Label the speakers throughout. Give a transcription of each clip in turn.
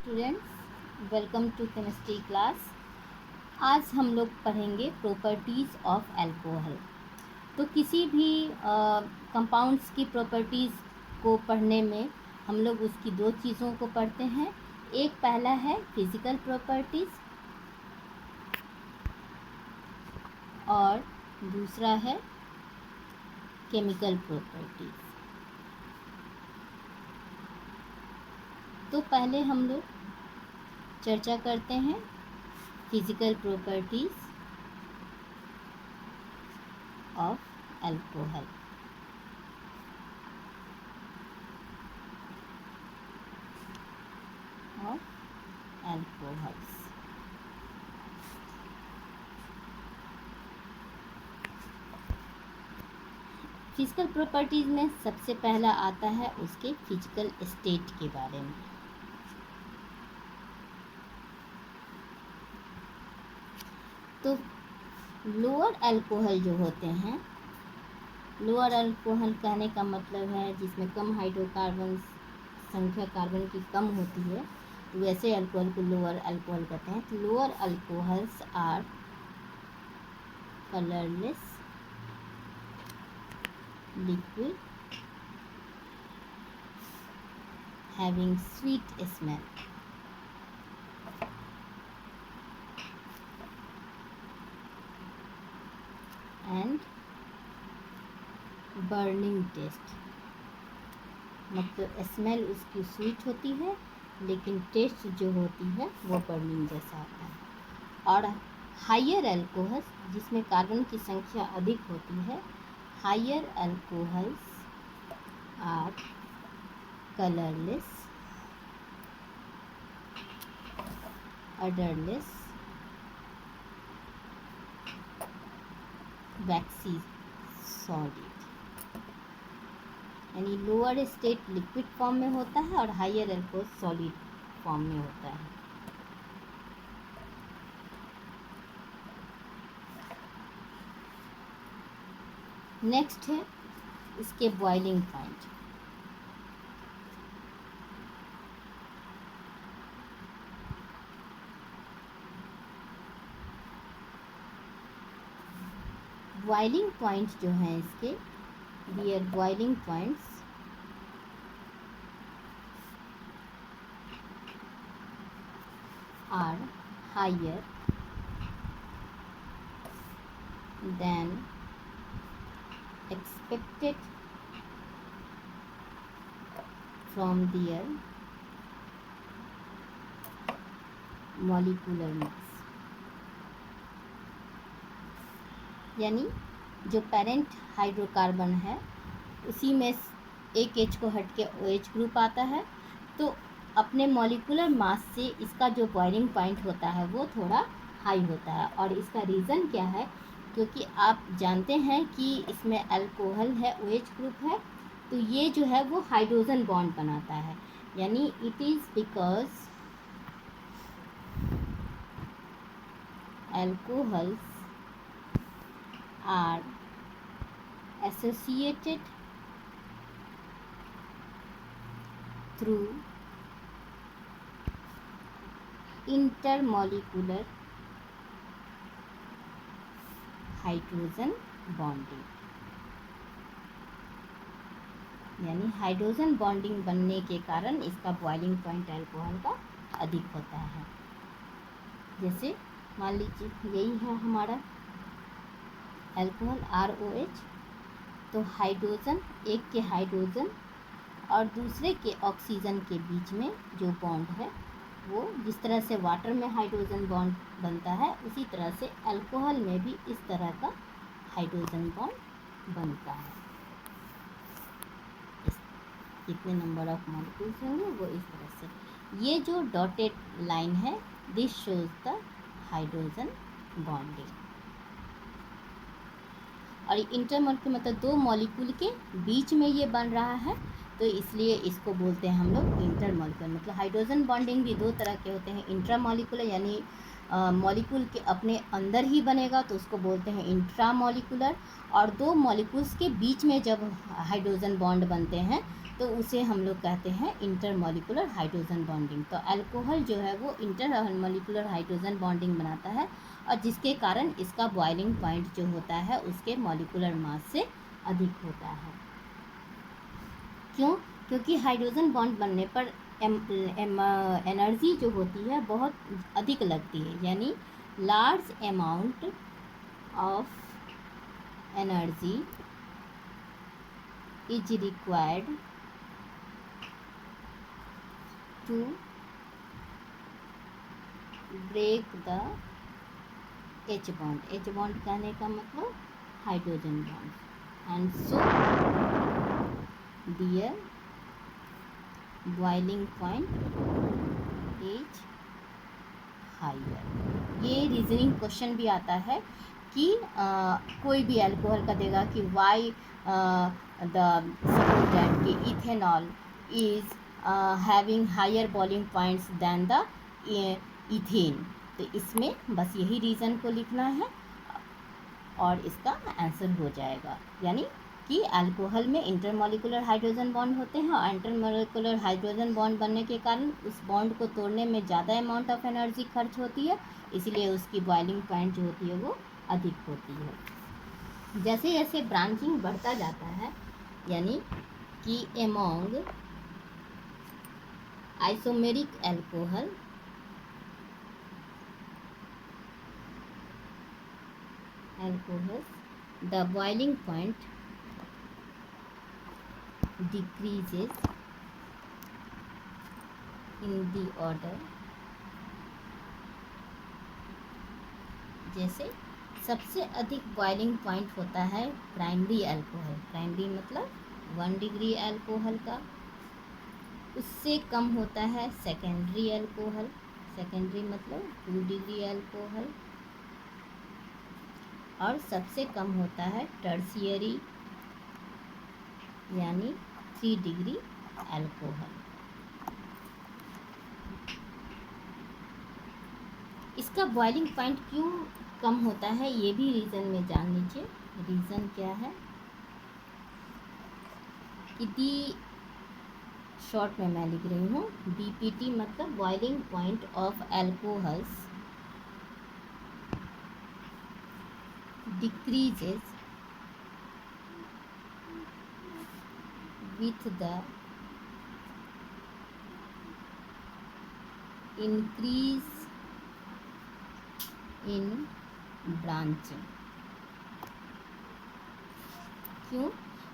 Speaker 1: Students, welcome to chemistry class. आज हम लोग पढ़ेंगे प्रॉपर्टीज़ ऑफ अल्कोहल। तो किसी भी कंपाउंड्स की प्रॉपर्टीज़ को पढ़ने में हम लोग उसकी दो चीज़ों को पढ़ते हैं। एक पहला है फिज़िकल प्रॉपर्टीज़ और दूसरा है केमिकल प्रॉपर्टीज़। तो पहले हम लोग चर्चा करते हैं physical properties of alcohol. Alcohols. Physical properties में सबसे पहला आता है उसके फिजिकल स्टेट के बारे में। तो लोअर अल्कोहल जो होते हैं, लोअर अल्कोहल कहने का मतलब है जिसमें कम हाइड्रोकार्बन संख्या कार्बन की कम होती है, तो वैसे अल्कोहल को लोअर अल्कोहल कहते हैं। तो lower alcohols are colourless liquid having sweet smell and burning taste। मतलब स्मेल उसकी स्वीट होती है लेकिन टेस्ट जो होती है वो बर्निंग जैसा आता है। और हायर अल्कोहल्स जिसमें कार्बन की संख्या अधिक होती है, higher alcohols are colourless, odorless, waxy solid। यानी लोअर स्टेट लिक्विड फॉर्म में होता है और हायर अल्कोहल सॉलिड फॉर्म में होता है। नेक्स्ट है इसके बॉइलिंग पॉइंट। बॉइलिंग पॉइंट जो हैं इसके, their boiling points are higher than expected from their molecular mass. यानी जो पेरेंट हाइड्रोकार्बन है उसी में एक एच को हट के OH ग्रुप आता है, तो अपने मॉलिक्यूलर मास से इसका जो बॉइलिंग पॉइंट होता है वो थोड़ा हाई होता है। और इसका रीज़न क्या है, क्योंकि आप जानते हैं कि इसमें अल्कोहल है, OH ग्रुप है, तो ये जो है वो हाइड्रोजन बॉन्ड बनाता है। यानी it is because alcohols are associated through intermolecular hydrogen bonding. यानी हाइड्रोजन बॉन्डिंग बनने के कारण इसका बॉइलिंग पॉइंट अल्कोहल का अधिक होता है। जैसे मान लीजिए यही है हमारा अल्कोहल ROH, तो हाइड्रोजन, एक के हाइड्रोजन और दूसरे के ऑक्सीजन के बीच में जो बॉन्ड है वो जिस तरह से वाटर में हाइड्रोजन बॉन्ड बनता है उसी तरह से अल्कोहल में भी इस तरह का हाइड्रोजन बॉन्ड बनता है। कितने नंबर ऑफ मॉलिक्यूल्स होंगे वो इस तरह से। ये जो डॉटेड लाइन है this shows the hydrogen bonding. और इंटरमॉलिक्यूल मतलब दो मॉलिक्यूल के बीच में ये बन रहा है, तो इसलिए इसको बोलते हैं हम लोग इंटरमॉलिक्यूलर। मतलब हाइड्रोजन बॉन्डिंग भी दो तरह के होते हैं, इंट्रामॉलिक्यूलर यानी मॉलिक्यूल के अपने अंदर ही बनेगा तो उसको बोलते हैं इंट्रामॉलिकुलर, और दो मॉलिक्यूल्स के बीच में जब हाइड्रोजन बॉन्ड बनते हैं तो उसे हम लोग कहते हैं इंटरमॉलिकुलर हाइड्रोजन बॉन्डिंग। तो अल्कोहल जो है वो इंटरमॉलिकुलर हाइड्रोजन बॉन्डिंग बनाता है, और जिसके कारण इसका बॉइलिंग पॉइंट जो होता है उसके मॉलिक्यूलर मास से अधिक होता है। क्यों? क्योंकि हाइड्रोजन बॉन्ड बनने पर एनर्जी जो होती है बहुत अधिक लगती है, यानी large amount of energy is required to break the H bond. H bond कहने का मतलब hydrogen bond, and so their boiling point is higher. ये रीजनिंग क्वेश्चन भी आता है कि कोई भी अल्कोहल का देगा कि वाई द सपोज दैट कि ethanol is having higher boiling points than the ethane. तो इसमें बस यही रीज़न को लिखना है और इसका आंसर हो जाएगा, यानी कि अल्कोहल में इंटरमॉलिकुलर हाइड्रोजन बॉन्ड होते हैं, और इंटरमॉलिकुलर हाइड्रोजन बॉन्ड बनने के कारण उस बॉन्ड को तोड़ने में ज़्यादा अमाउंट ऑफ एनर्जी खर्च होती है, इसलिए उसकी बॉइलिंग पॉइंट जो होती है वो अधिक होती है। जैसे जैसे ब्रांचिंग बढ़ता जाता है, यानी कि among isomeric alcohol the boiling point decreases in the order। जैसे सबसे अधिक बॉइलिंग पॉइंट होता है प्राइमरी अल्कोहल, प्राइमरी मतलब 1 डिग्री अल्कोहल का, उससे कम होता है सेकेंडरी अल्कोहल, सेकेंडरी मतलब 2 डिग्री अल्कोहल, और सबसे कम होता है टर्शियरी यानी 3 डिग्री अल्कोहल। इसका बॉइलिंग पॉइंट क्यों कम होता है ये भी रीज़न में जान लीजिए। रीज़न क्या है कि दी शॉर्ट में मैं लिख रही हूँ, BPT मतलब boiling point of alcohols decreases with the increase in branching। क्यों?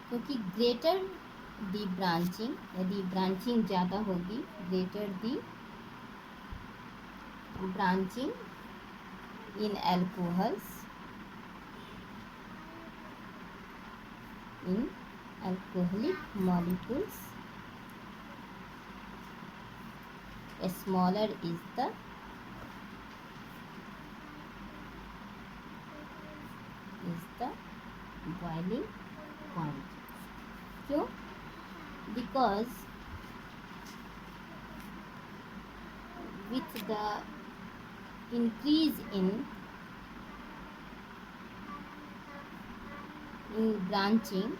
Speaker 1: क्योंकि ग्रेटर दी ब्रांचिंग, यदि ब्रांचिंग ज़्यादा होगी, greater the branching in alcohols, in alcoholic molecules, smaller is the boiling point। क्यों? Because with the increase in branching,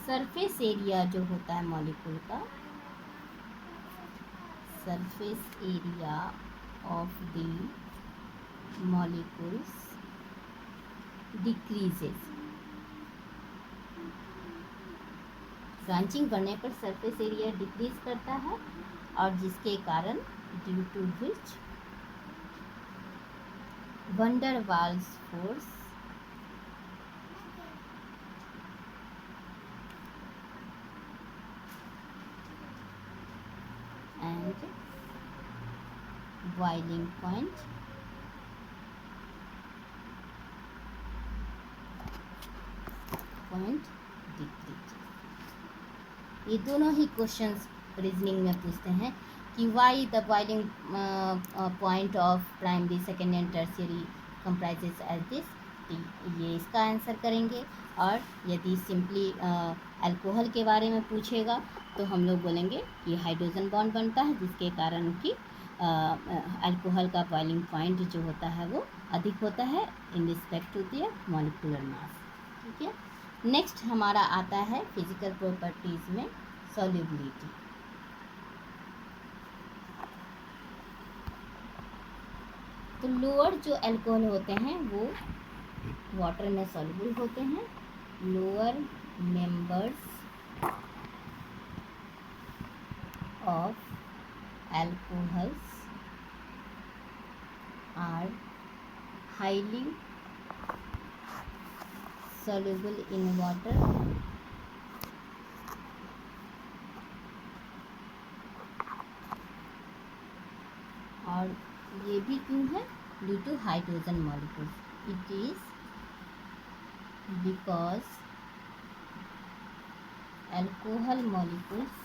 Speaker 1: surface area जो होता है molecule का, surface area of the molecules decreases. Branching बढ़ने पर सरफेस एरिया डिक्रीज करता है, और जिसके कारण due to which van der Waals force and boiling point decrease। ये दोनों ही क्वेश्चंस रीजनिंग में पूछते हैं कि why the boiling point of primary, second and tertiary comprises as this. ये इसका आंसर करेंगे। और यदि सिंपली अल्कोहल के बारे में पूछेगा तो हम लोग बोलेंगे कि हाइड्रोजन बॉन्ड बनता है जिसके कारण उनकी अल्कोहल का बॉइलिंग पॉइंट जो होता है वो अधिक होता है in respect to their molecular mass. ठीक है, नेक्स्ट हमारा आता है फिजिकल प्रॉपर्टीज में सॉल्युबिलिटी। तो लोअर जो अल्कोहल होते हैं वो वाटर में सॉल्युबल होते हैं। Lower members of alcohols are highly soluble in water और ये भी क्यों है? Due to hydrogen molecules. It is because alcohol molecules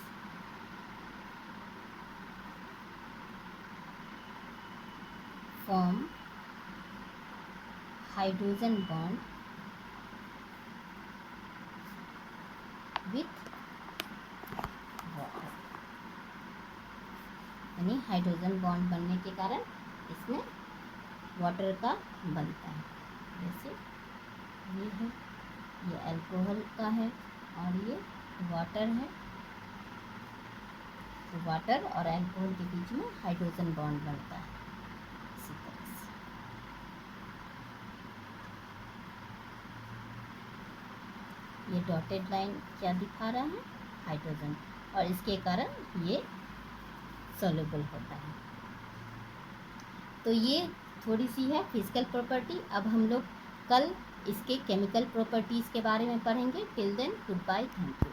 Speaker 1: form hydrogen bond with water, यानी हाइड्रोजन बॉन्ड बनने के कारण इसमें वाटर का बनता है। जैसे ये है, ये अल्कोहल का है और ये वाटर है। तो वाटर और अल्कोहल के बीच में हाइड्रोजन बॉन्ड बनता है इसी तरह से। ये डॉटेड लाइन क्या दिखा रहा है? हाइड्रोजन, और इसके कारण ये सॉल्युबल होता है। तो ये थोड़ी सी है फिजिकल प्रॉपर्टी। अब हम लोग कल इसके केमिकल प्रॉपर्टीज़ के बारे में पढ़ेंगे। Till then good bye, thank you.